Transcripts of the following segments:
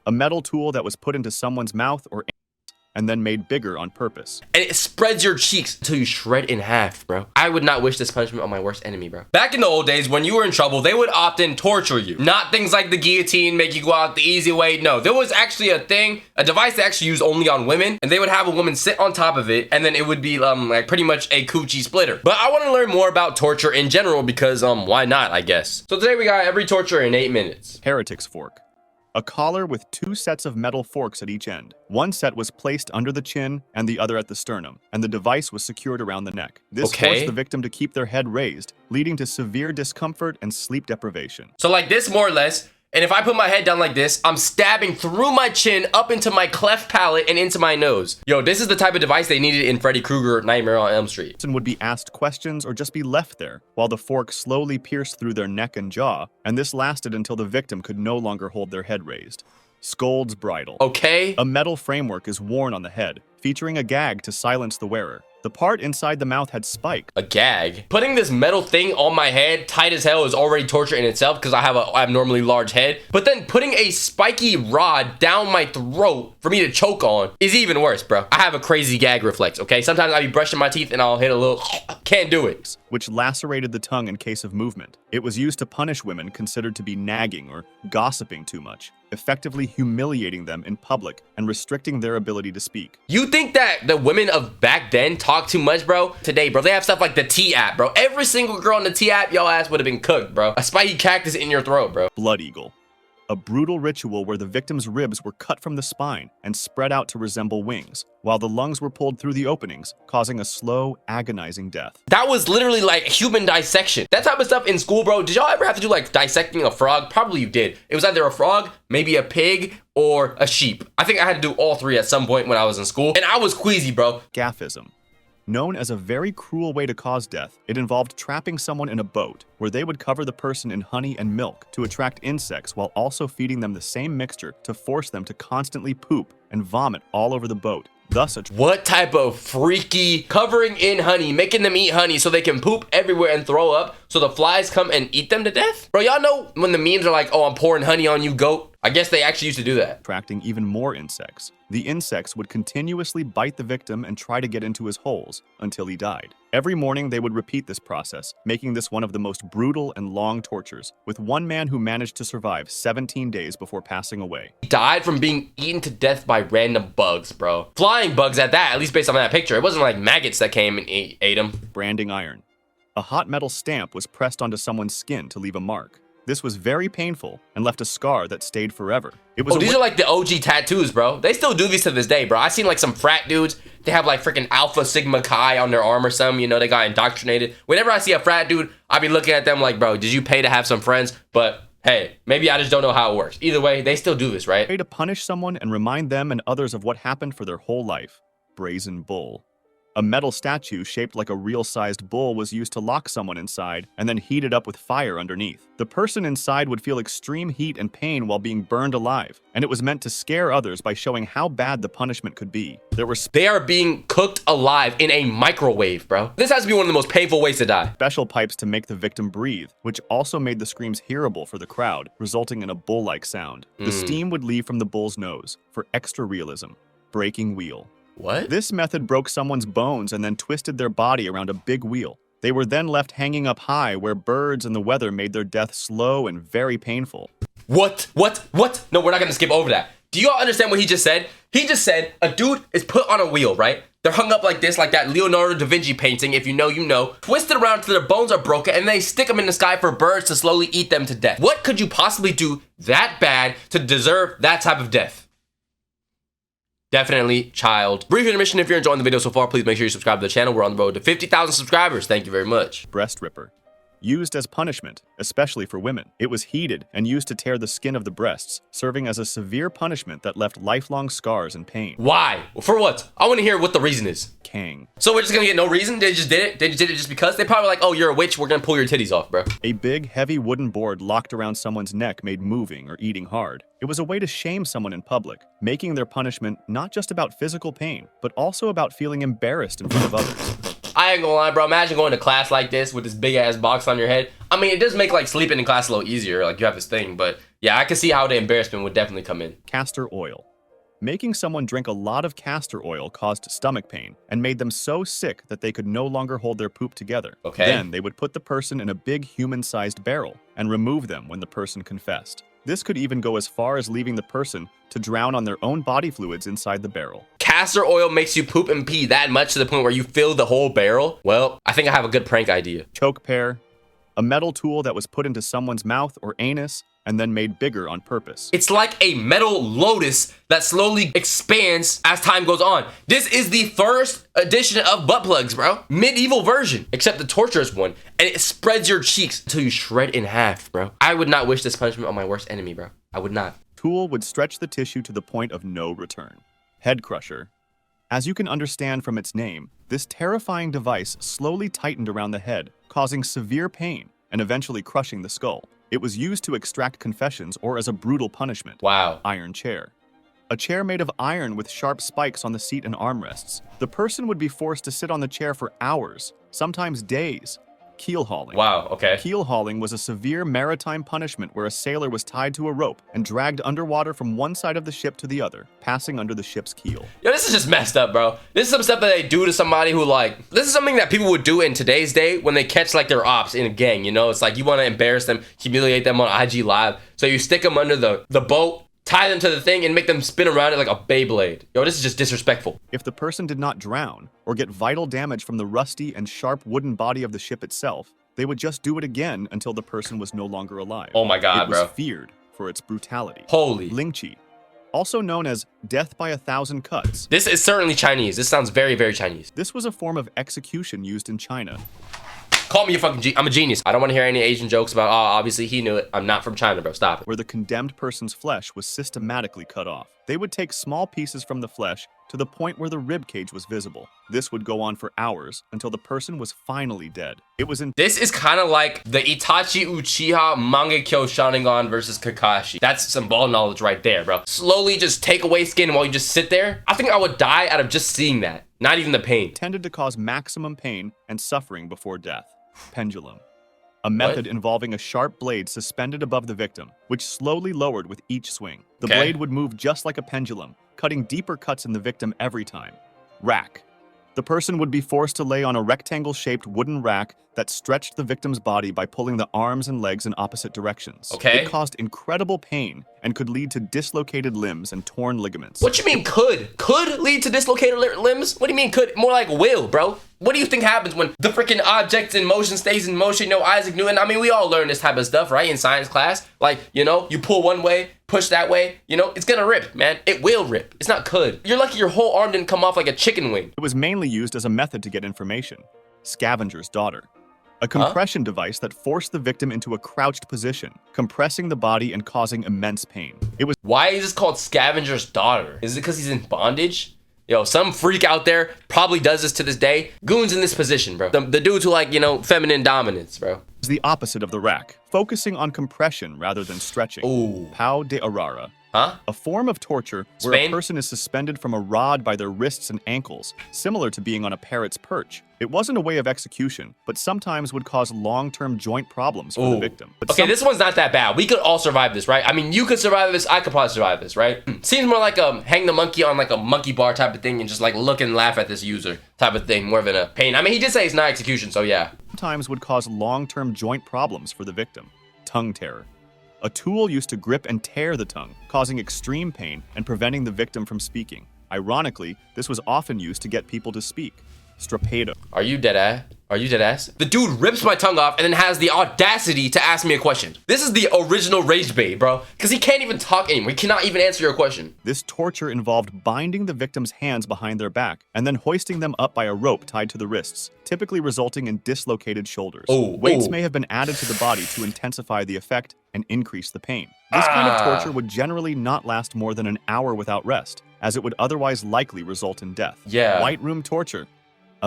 a metal tool that was put into someone's mouth or and then made bigger on purpose. And it spreads your cheeks until you shred in half, bro. I would not wish this punishment on my worst enemy, bro. Back in the old days, when you were in trouble, they would often torture you. Not things like the guillotine, make you go out the easy way. No, there was actually a device they actually used only on women, and they would have a woman sit on top of it, and then it would be like pretty much a coochie splitter. But I want to learn more about torture in general because why not, I guess. So today we got every torture in 8 minutes. Heretic's fork. A collar with 2 sets of metal forks at each end. One set was placed under the chin and the other at the sternum, and the device was secured around the neck. This forced the victim to keep their head raised, leading to severe discomfort and sleep deprivation. So like this, more or less. And if I put my head down like this, I'm stabbing through my chin up into my cleft palate and into my nose. Yo, this is the type of device they needed in Freddy Krueger Nightmare on Elm Street. And would be asked questions or just be left there, while the fork slowly pierced through their neck and jaw, and this lasted until the victim could no longer hold their head raised. Scold's bridle. Okay. A metal framework is worn on the head, featuring a gag to silence the wearer. The part inside the mouth had spikes. A gag? Putting this metal thing on my head tight as hell is already torture in itself because I have a abnormally large head. But then putting a spiky rod down my throat for me to choke on is even worse, bro. I have a crazy gag reflex, okay? Sometimes I'll be brushing my teeth and I'll hit a little, can't do it. Which lacerated the tongue in case of movement. It was used to punish women considered to be nagging or gossiping too much, effectively humiliating them in public and restricting their ability to speak. You think that the women of back then talk too much, bro? Today, bro, they have stuff like the T app, bro. Every single girl on the T app, y'all ass would have been cooked, bro. A spiky cactus in your throat, bro. Blood eagle. A brutal ritual where the victim's ribs were cut from the spine and spread out to resemble wings, while the lungs were pulled through the openings, causing a slow, agonizing death. That was literally like human dissection. That type of stuff in school, bro. Did y'all ever have to do like dissecting a frog? Probably you did. It was either a frog, maybe a pig, or a sheep. I think I had to do all 3 at some point when I was in school, and I was queasy, bro. Gaffism. Known as a very cruel way to cause death, it involved trapping someone in a boat, where they would cover the person in honey and milk to attract insects while also feeding them the same mixture to force them to constantly poop and vomit all over the boat. Thus, what type of freaky covering in honey, making them eat honey so they can poop everywhere and throw up so the flies come and eat them to death? Bro, y'all know when the memes are like, oh, I'm pouring honey on you, goat? I guess they actually used to do that. Attracting even more insects. The insects would continuously bite the victim and try to get into his holes until he died. Every morning, they would repeat this process, making this one of the most brutal and long tortures, with one man who managed to survive 17 days before passing away. He died from being eaten to death by random bugs, bro. Flying bugs at that, at least based on that picture. It wasn't like maggots that came and ate him. Branding iron. A hot metal stamp was pressed onto someone's skin to leave a mark. This was very painful and left a scar that stayed forever. It was these are like the OG tattoos, bro. They still do these to this day, bro. I seen like some frat dudes. They have like freaking Alpha Sigma Chi on their arm or something. You know, they got indoctrinated. Whenever I see a frat dude, I be looking at them like, bro, did you pay to have some friends? But hey, maybe I just don't know how it works. Either way, they still do this, right? A way to punish someone and remind them and others of what happened for their whole life. Brazen bull. A metal statue shaped like a real-sized bull was used to lock someone inside and then heated up with fire underneath. The person inside would feel extreme heat and pain while being burned alive, and it was meant to scare others by showing how bad the punishment could be. They are being cooked alive in a microwave, bro. This has to be one of the most painful ways to die. Special pipes to make the victim breathe, which also made the screams hearable for the crowd, resulting in a bull-like sound. The steam would leave from the bull's nose for extra realism. Breaking wheel. What? This method broke someone's bones and then twisted their body around a big wheel. They were then left hanging up high where birds and the weather made their death slow and very painful. What? No, we're not gonna skip over that. Do y'all understand what he just said? He just said a dude is put on a wheel, right? They're hung up like this, like that Leonardo da Vinci painting, if you know, you know. Twisted around till their bones are broken and they stick them in the sky for birds to slowly eat them to death. What could you possibly do that bad to deserve that type of death? Definitely child. Brief intermission. If you're enjoying the video so far, please make sure you subscribe to the channel. We're on the road to 50,000 subscribers. Thank you very much. Breast ripper. Used as punishment, especially for women. It was heated and used to tear the skin of the breasts, serving as a severe punishment that left lifelong scars and pain. Why? For what? I want to hear what the reason is. Kang. So we're just gonna get no reason? They just did it? They just did it just because? They probably like, oh, you're a witch, we're gonna pull your titties off, bro. A big, heavy wooden board locked around someone's neck made moving or eating hard. It was a way to shame someone in public, making their punishment not just about physical pain, but also about feeling embarrassed in front of others. I ain't gonna lie, bro. Imagine going to class like this with this big ass box on your head. I mean, it does make like sleeping in class a little easier. Like you have this thing, but Yeah, I can see how the embarrassment would definitely come in. Castor oil. Making someone drink a lot of castor oil caused stomach pain and made them so sick that they could no longer hold their poop together. Okay. Then they would put the person in a big human-sized barrel and remove them when the person confessed. This could even go as far as leaving the person to drown on their own body fluids inside the barrel. Castor oil makes you poop and pee that much to the point where you fill the whole barrel? Well, I think I have a good prank idea. Choke pear. A metal tool that was put into someone's mouth or anus and then made bigger on purpose. It's like a metal lotus that slowly expands as time goes on. This is the first edition of butt plugs, bro. Medieval version, except the torturous one. And it spreads your cheeks until you shred in half, bro. I would not wish this punishment on my worst enemy, bro. I would not. Tool would stretch the tissue to the point of no return. Head crusher. As you can understand from its name, this terrifying device slowly tightened around the head, causing severe pain and eventually crushing the skull. It was used to extract confessions or as a brutal punishment. Wow. Iron chair. A chair made of iron with sharp spikes on the seat and armrests. The person would be forced to sit on the chair for hours, sometimes days. Keel hauling. Wow, okay. Keel hauling was a severe maritime punishment where a sailor was tied to a rope and dragged underwater from one side of the ship to the other, passing under the ship's keel. Yo, this is just messed up, bro. This is some stuff that they do to somebody who, like, this is something that people would do in today's day when they catch, like, their ops in a gang, you know? It's like you want to embarrass them, humiliate them on IG Live. So you stick them under the boat, tie them to the thing, and make them spin around it like a Beyblade. Yo, this is just disrespectful. If the person did not drown or get vital damage from the rusty and sharp wooden body of the ship itself, they would just do it again until the person was no longer alive. Oh my God, bro. It was feared for its brutality. Holy. Lingqi, also known as death by 1,000 cuts. This is certainly Chinese. This sounds very, very Chinese. This was a form of execution used in China. Call me a fucking I'm a genius. I don't want to hear any Asian jokes about, oh, obviously he knew it. I'm not from China, bro. Stop it. Where the condemned person's flesh was systematically cut off. They would take small pieces from the flesh to the point where the rib cage was visible. This would go on for hours until the person was finally dead. It was in— This is kind of like the Itachi Uchiha Mangekyo Sharingan versus Kakashi. That's some ball knowledge right there, bro. Slowly just take away skin while you just sit there. I think I would die out of just seeing that. Not even the pain. Tended to cause maximum pain and suffering before death. Pendulum. A method involving a sharp blade suspended above the victim, which slowly lowered with each swing. The blade would move just like a pendulum, cutting deeper cuts in the victim every time. Rack. The person would be forced to lay on a rectangle-shaped wooden rack that stretched the victim's body by pulling the arms and legs in opposite directions. Okay. It caused incredible pain and could lead to dislocated limbs and torn ligaments. What you mean could? Could lead to dislocated limbs? What do you mean could? More like will, bro. What do you think happens when the freaking object in motion stays in motion? You know, Isaac Newton, I mean, we all learn this type of stuff, right? In science class. Like, you know, you pull one way, push that way, you know, it's gonna rip, man. It will rip. It's not could. You're lucky your whole arm didn't come off like a chicken wing. It was mainly used as a method to get information. Scavenger's daughter. A compression device that forced the victim into a crouched position, compressing the body and causing immense pain. It was— Why is this called Scavenger's daughter? Is it because he's in bondage? Yo, some freak out there probably does this to this day. Goon's in this position, bro. The dudes who like, you know, feminine dominance, bro. Is the opposite of the rack, focusing on compression rather than stretching. Ooh. Pau de Arara. Huh? A form of torture where Spain? a person is suspended from a rod by their wrists and ankles, similar to being on a parrot's perch. It wasn't a way of execution, but sometimes would cause long-term joint problems for the victim. But Okay, this one's not that bad. We could all survive this, right? I mean, you could survive this. I could probably survive this, right? Seems more like hang the monkey on like a monkey bar type of thing and just like look and laugh at this user type of thing, more than a pain. I mean, he did say it's not execution, so yeah. Sometimes would cause long-term joint problems for the victim. Tongue tearer. A tool used to grip and tear the tongue, causing extreme pain and preventing the victim from speaking. Ironically, this was often used to get people to speak. Strapedo. Are you dead ass? Are you dead ass? The dude rips my tongue off and then has the audacity to ask me a question. This is the original rage bait, bro. Because he can't even talk anymore. He cannot even answer your question. This torture involved binding the victim's hands behind their back and then hoisting them up by a rope tied to the wrists, typically resulting in dislocated shoulders. Weights may have been added to the body to intensify the effect and increase the pain. This kind of torture would generally not last more than an hour without rest, as it would otherwise likely result in death. Yeah. White room torture.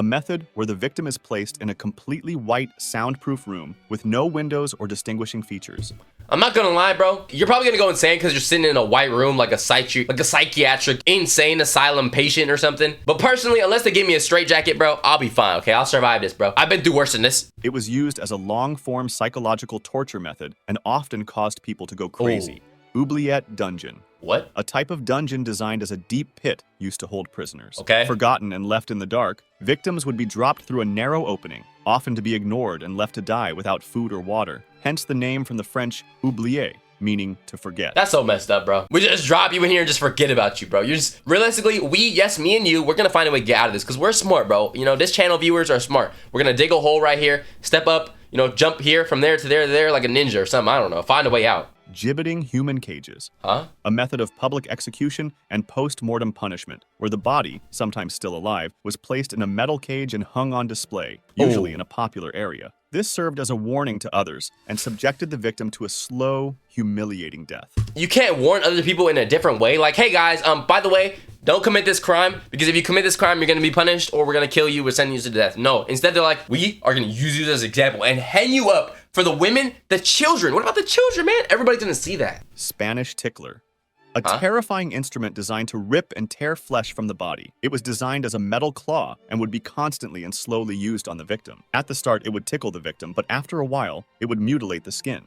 a method where the victim is placed in a completely white, soundproof room with no windows or distinguishing features. I'm not gonna lie, bro. You're probably gonna go insane because you're sitting in a white room like a psychiatric insane asylum patient or something. But personally, unless they give me a straitjacket, bro, I'll be fine, okay? I'll survive this, bro. I've been through worse than this. It was used as a long-form psychological torture method and often caused people to go crazy. Oubliette dungeon. What? A type of dungeon designed as a deep pit used to hold prisoners. Okay. Forgotten and left in the dark, victims would be dropped through a narrow opening, often to be ignored and left to die without food or water. Hence the name from the French oublier, meaning to forget. That's so messed up, bro. We just drop you in here and just forget about you, bro. You're just, realistically, me and you, we're gonna find a way to get out of this because we're smart, bro. You know, this channel viewers are smart. We're gonna dig a hole right here, step up, you know, jump here from there to there to there like a ninja or something. I don't know. Find a way out. Gibbeting human cages. Huh? A method of public execution and post-mortem punishment, where the body, sometimes still alive, was placed in a metal cage and hung on display, usually in a popular area. This served as a warning to others and subjected the victim to a slow, humiliating death. You can't warn other people in a different way. Like, hey guys, by the way, don't commit this crime because if you commit this crime, you're gonna be punished or we're gonna kill you, we're sending you to death. No, instead they're like, we are gonna use you as an example and hang you up for the women, the children. What about the children, man? Everybody's gonna see that. Spanish tickler. A terrifying instrument designed to rip and tear flesh from the body. It was designed as a metal claw and would be constantly and slowly used on the victim. At the start, it would tickle the victim, but after a while, it would mutilate the skin.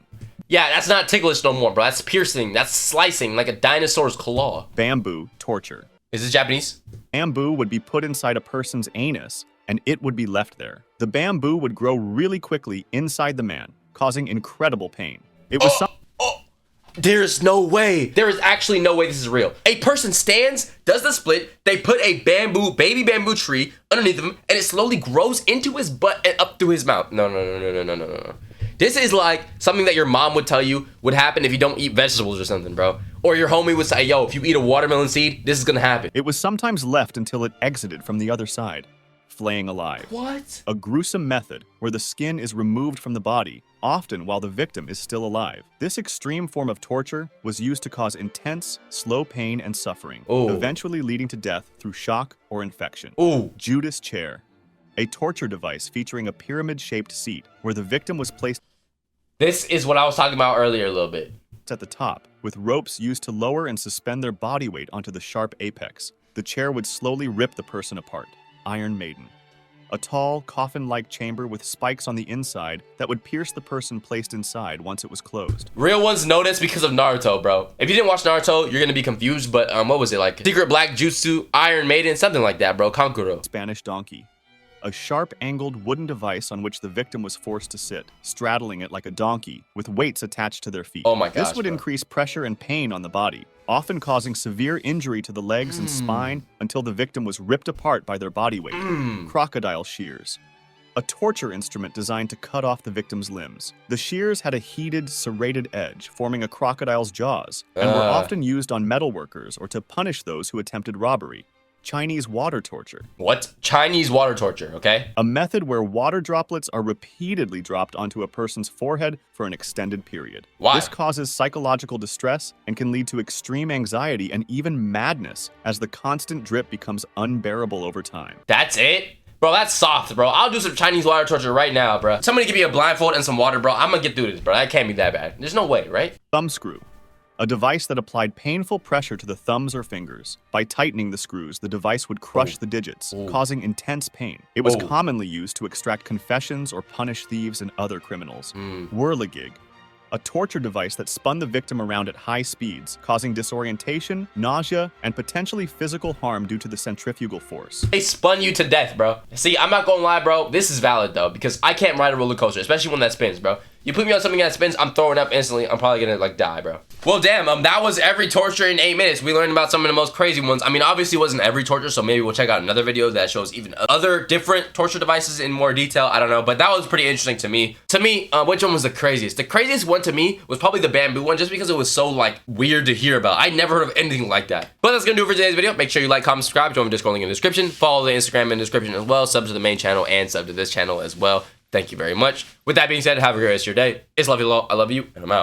Yeah, that's not ticklish no more, bro. That's piercing. That's slicing like a dinosaur's claw. Bamboo torture. Is this Japanese? Bamboo would be put inside a person's anus, and it would be left there. The bamboo would grow really quickly inside the man, causing incredible pain. It was There's no way. There is actually no way this is real. A person stands, does the split, they put a baby bamboo tree underneath him, and it slowly grows into his butt and up through his mouth. No. This is like something that your mom would tell you would happen if you don't eat vegetables or something, bro. Or your homie would say, yo, if you eat a watermelon seed, this is gonna happen. It was sometimes left until it exited from the other side. Flaying alive. What? A gruesome method where the skin is removed from the body, often while the victim is still alive. This extreme form of torture was used to cause intense, slow pain and suffering, eventually leading to death through shock or infection. Judas chair. A torture device featuring a pyramid-shaped seat where the victim was placed. This is what I was talking about earlier a little bit. At the top, with ropes used to lower and suspend their body weight onto the sharp apex. The chair would slowly rip the person apart. Iron Maiden. A tall, coffin-like chamber with spikes on the inside that would pierce the person placed inside once it was closed. Real ones know this because of Naruto, bro. If you didn't watch Naruto, you're gonna be confused, but what was it, like Secret Black Jutsu, Iron Maiden, something like that, bro. Kankuro. Spanish donkey. A sharp-angled wooden device on which the victim was forced to sit, straddling it like a donkey, with weights attached to their feet. Oh my gosh, This would increase pressure and pain on the body, often causing severe injury to the legs and spine until the victim was ripped apart by their body weight. Crocodile shears. A torture instrument designed to cut off the victim's limbs. The shears had a heated, serrated edge, forming a crocodile's jaws, and were often used on metalworkers or to punish those who attempted robbery. Chinese water torture. What? Chinese water torture, okay? A method where water droplets are repeatedly dropped onto a person's forehead for an extended period. Why? This causes psychological distress and can lead to extreme anxiety and even madness as the constant drip becomes unbearable over time. That's it? Bro, that's soft, bro. I'll do some Chinese water torture right now, bro. Somebody give me a blindfold and some water, bro. I'm gonna get through this, bro. That can't be that bad. There's no way, right? Thumb screw. A device that applied painful pressure to the thumbs or fingers. By tightening the screws, the device would crush the digits, causing intense pain. It was commonly used to extract confessions or punish thieves and other criminals. Whirligig. A torture device that spun the victim around at high speeds, causing disorientation, nausea, and potentially physical harm due to the centrifugal force. They spun you to death, bro. See, I'm not gonna lie, bro. This is valid, though, because I can't ride a roller coaster, especially one that spins, bro. You put me on something that spins, I'm throwing up instantly. I'm probably gonna, like, die, bro. Well, damn, that was every torture in 8 minutes. We learned about some of the most crazy ones. I mean, obviously it wasn't every torture, so maybe we'll check out another video that shows even other different torture devices in more detail. I don't know, but that was pretty interesting to me. To me, which one was the craziest? The craziest one to me was probably the bamboo one, just because it was so, like, weird to hear about. I never heard of anything like that. But that's gonna do it for today's video. Make sure you like, comment, subscribe, join my Discord link in the description. Follow the Instagram in the description as well. Sub to the main channel and sub to this channel as well. Thank you very much. With that being said, have a great rest of your day. It's Lovey Law. I love you, and I'm out.